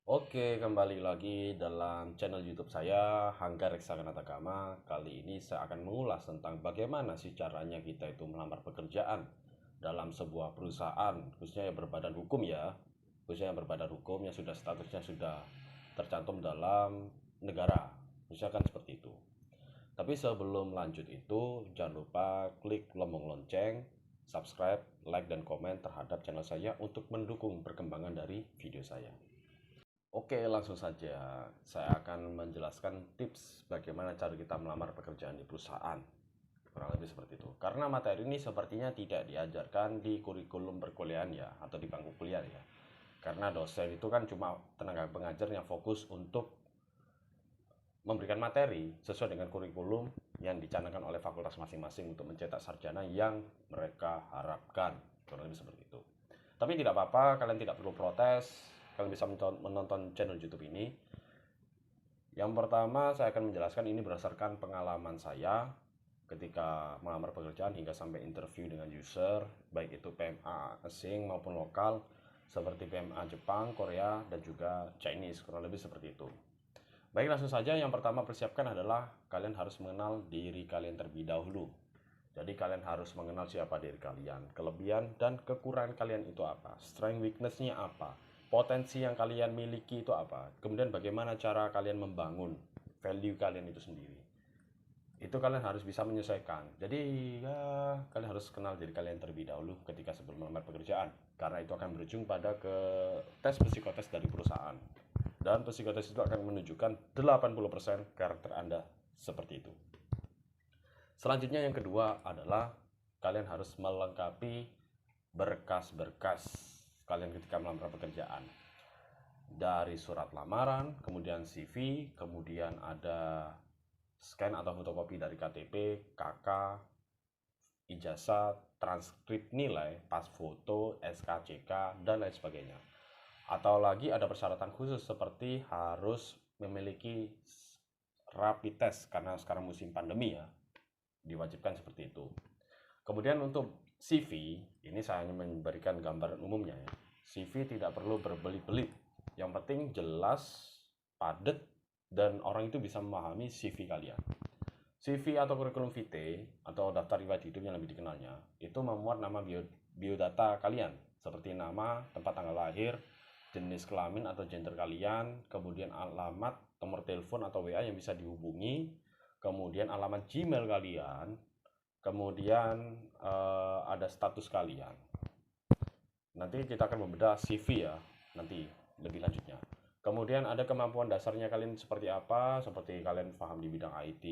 Oke, kembali lagi dalam channel YouTube saya, Hangga Reksakanatagama. Kali ini saya akan mengulas tentang bagaimana sih caranya kita itu melamar pekerjaan dalam sebuah perusahaan, khususnya yang berbadan hukum ya, khususnya yang berbadan hukum yang sudah statusnya sudah tercantum dalam negara, misalkan seperti itu. Tapi sebelum lanjut itu, jangan lupa klik lombong lonceng, subscribe, like, dan komen terhadap channel saya untuk mendukung perkembangan dari video saya. Oke, langsung saja. Saya akan menjelaskan tips bagaimana cara kita melamar pekerjaan di perusahaan. Kurang lebih seperti itu. Karena materi ini sepertinya tidak diajarkan di kurikulum perkuliahan ya, atau di bangku kuliah ya. Karena dosen itu kan cuma tenaga pengajar yang fokus untuk memberikan materi sesuai dengan kurikulum yang dicanangkan oleh fakultas masing-masing untuk mencetak sarjana yang mereka harapkan. Kurang lebih seperti itu. Tapi tidak apa-apa, kalian tidak perlu protes. Kalian bisa menonton channel YouTube ini. Yang pertama, saya akan menjelaskan ini berdasarkan pengalaman saya ketika melamar pekerjaan hingga sampai interview dengan user, baik itu PMA asing maupun lokal, seperti PMA Jepang, Korea, dan juga Chinese, kurang lebih seperti itu. Baik, langsung saja. Yang pertama persiapkan adalah kalian harus mengenal diri kalian terlebih dahulu. Jadi kalian harus mengenal siapa diri kalian, kelebihan dan kekurangan kalian itu apa, strength weakness-nya apa, potensi yang kalian miliki itu apa, kemudian bagaimana cara kalian membangun value kalian itu sendiri. Itu kalian harus bisa menyesuaikan. Jadi ya, kalian harus kenal diri kalian terlebih dahulu ketika sebelum melamar pekerjaan, karena itu akan berujung pada ke tes psikotes dari perusahaan. Dan psikotes itu akan menunjukkan 80% karakter Anda seperti itu. Selanjutnya yang kedua adalah kalian harus melengkapi berkas-berkas kalian ketika melamar pekerjaan. Dari surat lamaran, kemudian CV, kemudian ada scan atau fotokopi dari KTP, KK, ijazah, transkrip nilai, pas foto, SKCK, dan lain sebagainya. Atau lagi ada persyaratan khusus seperti harus memiliki rapid test karena sekarang musim pandemi ya, diwajibkan seperti itu. Kemudian untuk CV, ini saya hanya memberikan gambaran umumnya ya. CV tidak perlu berbelit-belit. Yang penting jelas, padat, dan orang itu bisa memahami CV kalian. CV atau kurikulum vitae atau daftar riwayat hidup yang lebih dikenalnya, itu memuat nama biodata kalian, seperti nama, tempat tanggal lahir, jenis kelamin atau gender kalian, kemudian alamat, nomor telepon atau WA yang bisa dihubungi, kemudian alamat Gmail kalian, kemudian ada status kalian. Nanti kita akan membedah CV ya, nanti lebih lanjutnya. Kemudian ada kemampuan dasarnya kalian seperti apa, seperti kalian paham di bidang IT,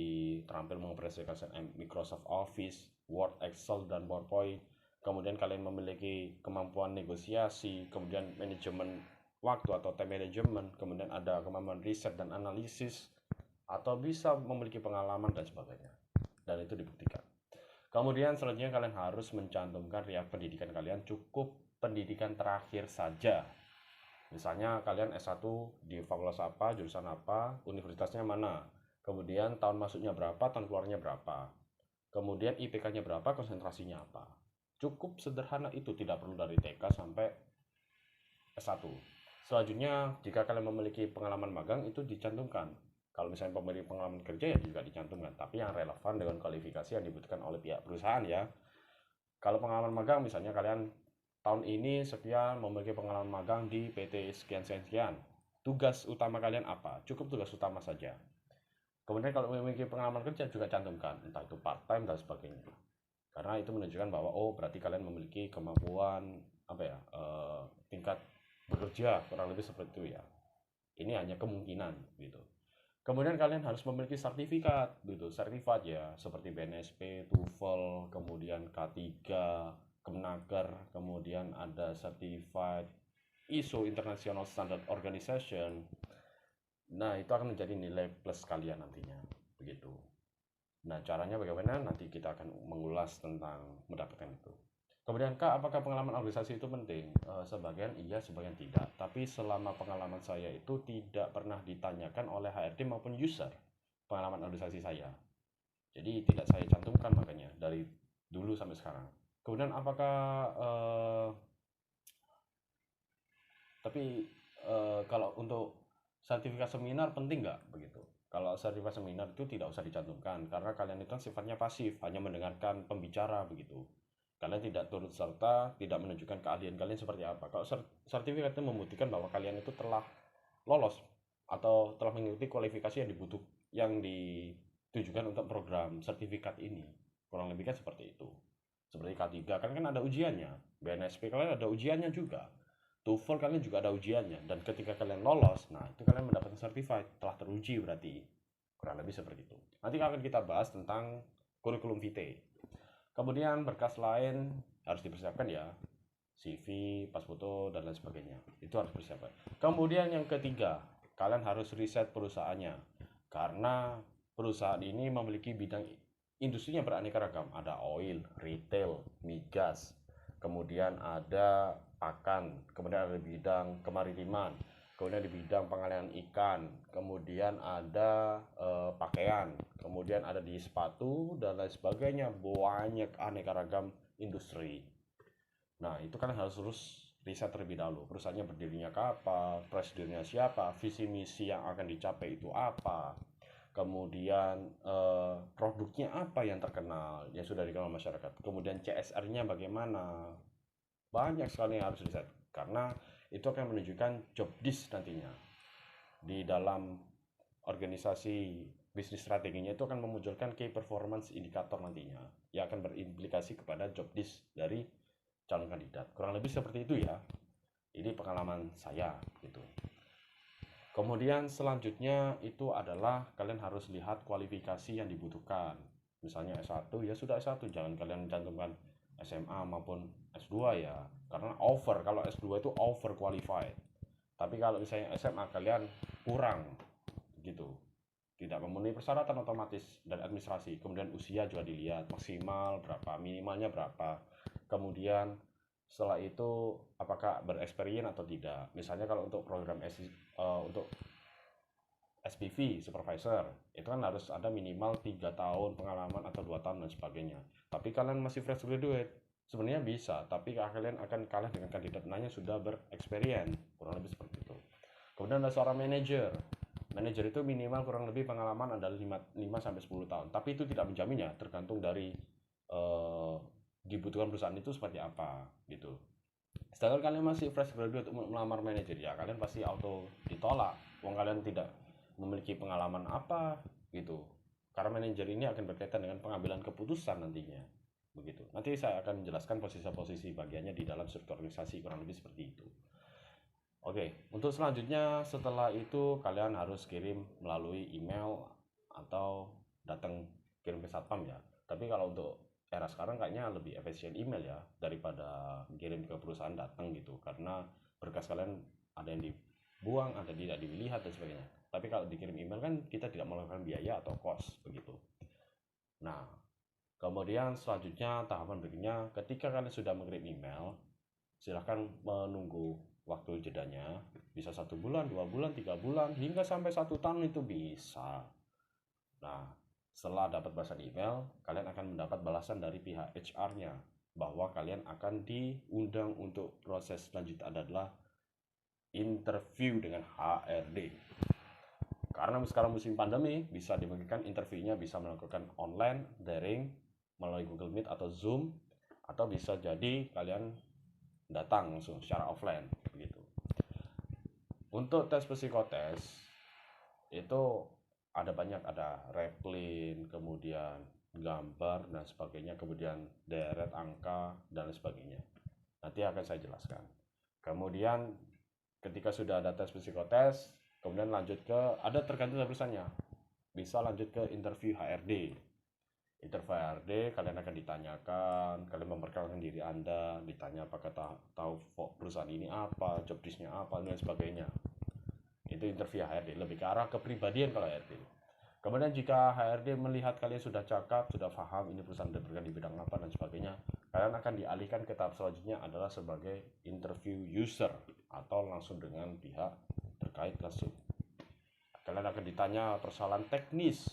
terampil mengoperasikan Microsoft Office, Word, Excel, dan PowerPoint. Kemudian kalian memiliki kemampuan negosiasi, kemudian manajemen waktu atau time management, kemudian ada kemampuan riset dan analisis, atau bisa memiliki pengalaman dan sebagainya. Dan itu dibuktikan. Kemudian selanjutnya kalian harus mencantumkan riwayat pendidikan kalian, cukup pendidikan terakhir saja. Misalnya kalian S1 di fakultas apa, jurusan apa, universitasnya mana, kemudian tahun masuknya berapa, tahun keluarnya berapa, kemudian IPK-nya berapa, konsentrasinya apa. Cukup sederhana itu, tidak perlu dari TK sampai S1. Selanjutnya, jika kalian memiliki pengalaman magang, itu dicantumkan. Kalau misalnya memiliki pengalaman kerja ya juga dicantumkan, tapi yang relevan dengan kualifikasi yang dibutuhkan oleh pihak perusahaan ya. Kalau pengalaman magang misalnya kalian tahun ini sekian memiliki pengalaman magang di PT sekian. Tugas utama kalian apa? Cukup tugas utama saja. Kemudian kalau memiliki pengalaman kerja juga cantumkan, entah itu part time dan sebagainya. Karena itu menunjukkan bahwa oh berarti kalian memiliki kemampuan apa ya, tingkat bekerja kurang lebih seperti itu ya. Ini hanya kemungkinan gitu. Kemudian kalian harus memiliki sertifikat gitu, sertifikat ya, seperti BNSP, TOEFL, kemudian K3, Kemenaker, kemudian ada sertifikat ISO International Standard Organization. Nah, itu akan menjadi nilai plus kalian nantinya, begitu. Nah, caranya bagaimana? Nanti kita akan mengulas tentang mendapatkan itu. Kemudian, Kak, apakah pengalaman organisasi itu penting? Sebagian iya, sebagian tidak. Tapi selama pengalaman saya itu tidak pernah ditanyakan oleh HRD maupun user pengalaman organisasi saya. Jadi tidak saya cantumkan makanya dari dulu sampai sekarang. Kemudian apakah tapi kalau untuk sertifikat seminar penting nggak begitu? Kalau sertifikat seminar itu tidak usah dicantumkan karena kalian itu kan sifatnya pasif, hanya mendengarkan pembicara begitu. Kalian tidak turut serta, tidak menunjukkan keahlian kalian seperti apa. Kalau sertifikat itu membuktikan bahwa kalian itu telah lolos atau telah mengikuti kualifikasi yang ditujukan untuk program sertifikat ini. Kurang lebih kan seperti itu. Seperti K3 kan ada ujiannya. BNSP kalian ada ujiannya juga. TOEFL kalian juga ada ujiannya, dan ketika kalian lolos, nah itu kalian mendapatkan certified, telah teruji berarti. Kurang lebih seperti itu. Nanti akan kita bahas tentang kurikulum vitae. Kemudian berkas lain harus dipersiapkan ya, CV, pas foto, dan lain sebagainya. Itu harus dipersiapkan. Kemudian yang ketiga, kalian harus riset perusahaannya. Karena perusahaan ini memiliki bidang industrinya beraneka ragam. Ada oil, retail, migas, kemudian ada pakan, kemudian ada bidang kemaritiman, kemudian di bidang pengalihan ikan, kemudian ada pakaian, kemudian ada di sepatu dan lain sebagainya. Banyak aneka ragam industri. Nah itu kan harus terus riset terlebih dahulu, perusahaannya berdirinya kapan, presidennya siapa, visi misi yang akan dicapai itu apa, kemudian produknya apa yang terkenal, yang sudah dikenal masyarakat, kemudian CSR-nya bagaimana. Banyak sekali yang harus riset karena itu akan menunjukkan job disk nantinya di dalam organisasi. Bisnis strateginya itu akan memunculkan key performance indicator nantinya yang akan berimplikasi kepada job disk dari calon kandidat. Kurang lebih seperti itu ya. Ini pengalaman saya gitu. Kemudian selanjutnya itu adalah kalian harus lihat kualifikasi yang dibutuhkan. Misalnya S1 ya sudah S1, jangan kalian cantumkan SMA maupun S2 ya. Karena kalau S2 itu over qualified. Tapi kalau misalnya SMA kalian kurang gitu. Tidak memenuhi persyaratan otomatis dan administrasi. Kemudian usia juga dilihat, maksimal berapa, minimalnya berapa. Kemudian setelah itu apakah berexperience atau tidak. Misalnya kalau untuk program untuk SPV supervisor itu kan harus ada minimal 3 tahun pengalaman atau 2 tahun dan sebagainya. Tapi kalian masih fresh graduate, sebenarnya bisa, tapi kalian akan kalah dengan kandidat lainnya sudah berexperience. Kurang lebih seperti itu. Kemudian ada seorang manajer. Manajer itu minimal kurang lebih pengalaman adalah 5 sampai 10 tahun. Tapi itu tidak menjamin ya, tergantung dari dibutuhkan perusahaan itu seperti apa gitu. Sedangkan kalian masih fresh graduate untuk melamar manajer ya, kalian pasti auto ditolak. Wong kalian tidak memiliki pengalaman apa gitu. Karena manajer ini akan berkaitan dengan pengambilan keputusan nantinya. Begitu. Nanti saya akan menjelaskan posisi-posisi bagiannya di dalam struktur organisasi, kurang lebih seperti itu. Oke, untuk selanjutnya setelah itu kalian harus kirim melalui email atau datang kirim ke satpam ya. Tapi kalau untuk era sekarang kayaknya lebih efisien email ya daripada kirim ke perusahaan datang gitu. Karena berkas kalian ada yang dibuang, ada yang tidak dilihat dan sebagainya. Tapi kalau dikirim email kan kita tidak melakukan biaya atau cost begitu. Nah, kemudian selanjutnya tahapan berikutnya ketika kalian sudah mengirim email, silahkan menunggu waktu jedanya, bisa 1 bulan, 2 bulan, 3 bulan, hingga sampai 1 tahun itu bisa. Nah, setelah dapat balasan email, kalian akan mendapat balasan dari pihak HR-nya bahwa kalian akan diundang untuk proses selanjutnya adalah interview dengan HRD. Karena sekarang musim pandemi, bisa dimungkinkan interviewnya bisa melakukan online, daring, melalui Google Meet atau Zoom, atau bisa jadi kalian datang langsung secara offline begitu. Untuk tes psikotes itu ada banyak, ada replin, kemudian gambar dan sebagainya, kemudian deret angka dan sebagainya. Nanti akan saya jelaskan. Kemudian ketika sudah ada tes psikotes, kemudian lanjut ke ada tergantung dari perusahaannya. Bisa lanjut ke interview HRD. Interview HRD kalian akan ditanyakan, kalian memperkenalkan diri Anda, ditanya apakah tahu perusahaan ini apa, job disk-nya apa dan sebagainya. Itu interview HRD, lebih ke arah kepribadian kalau HRD. Kemudian jika HRD melihat kalian sudah cakap, sudah paham ini perusahaan bergerak di bidang apa dan sebagainya, kalian akan dialihkan ke tahap selanjutnya adalah sebagai interview user atau langsung dengan pihak terkait langsung. Kalian akan ditanya persoalan teknis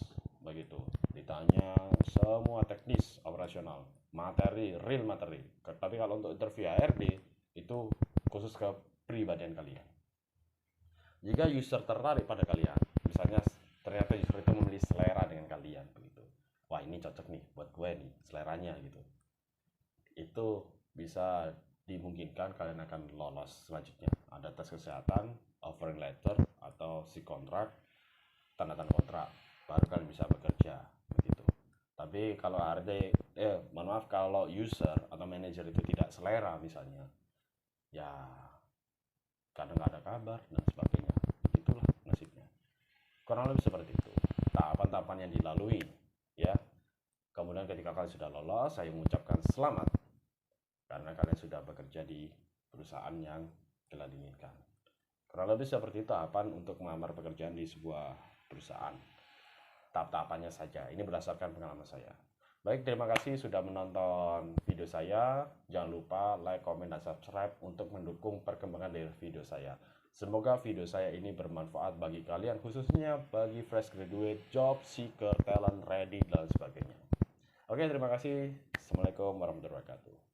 begitu, ditanya semua teknis operasional, materi, real materi. Tapi kalau untuk interview HRD itu khusus ke kepribadian kalian. Jika user tertarik pada kalian, misalnya ternyata user itu memilih selera dengan kalian begitu. Wah, ini cocok nih buat gue nih, seleranya gitu. Itu bisa dimungkinkan kalian akan lolos selanjutnya. Ada tes kesehatan, offering letter atau si kontrak, tanda tangan kontrak, baru kalian bisa bekerja begitu. Tapi kalau mohon maaf, kalau user atau manajer itu tidak selera misalnya, ya kadang nggak ada kabar dan sebagainya. Itulah nasibnya. Kurang lebih seperti itu. Tahapan-tahapan yang dilalui, ya. Kemudian ketika kalian sudah lolos, saya mengucapkan selamat karena kalian sudah bekerja di perusahaan yang kalian inginkan. Kurang lebih seperti tahapan untuk melamar pekerjaan di sebuah perusahaan. Tahap-tahapannya saja. Ini berdasarkan pengalaman saya. Baik, terima kasih sudah menonton video saya. Jangan lupa like, komen, dan subscribe untuk mendukung perkembangan dari video saya. Semoga video saya ini bermanfaat bagi kalian, khususnya bagi fresh graduate, job seeker, talent ready, dan sebagainya. Oke, terima kasih. Assalamualaikum warahmatullahi wabarakatuh.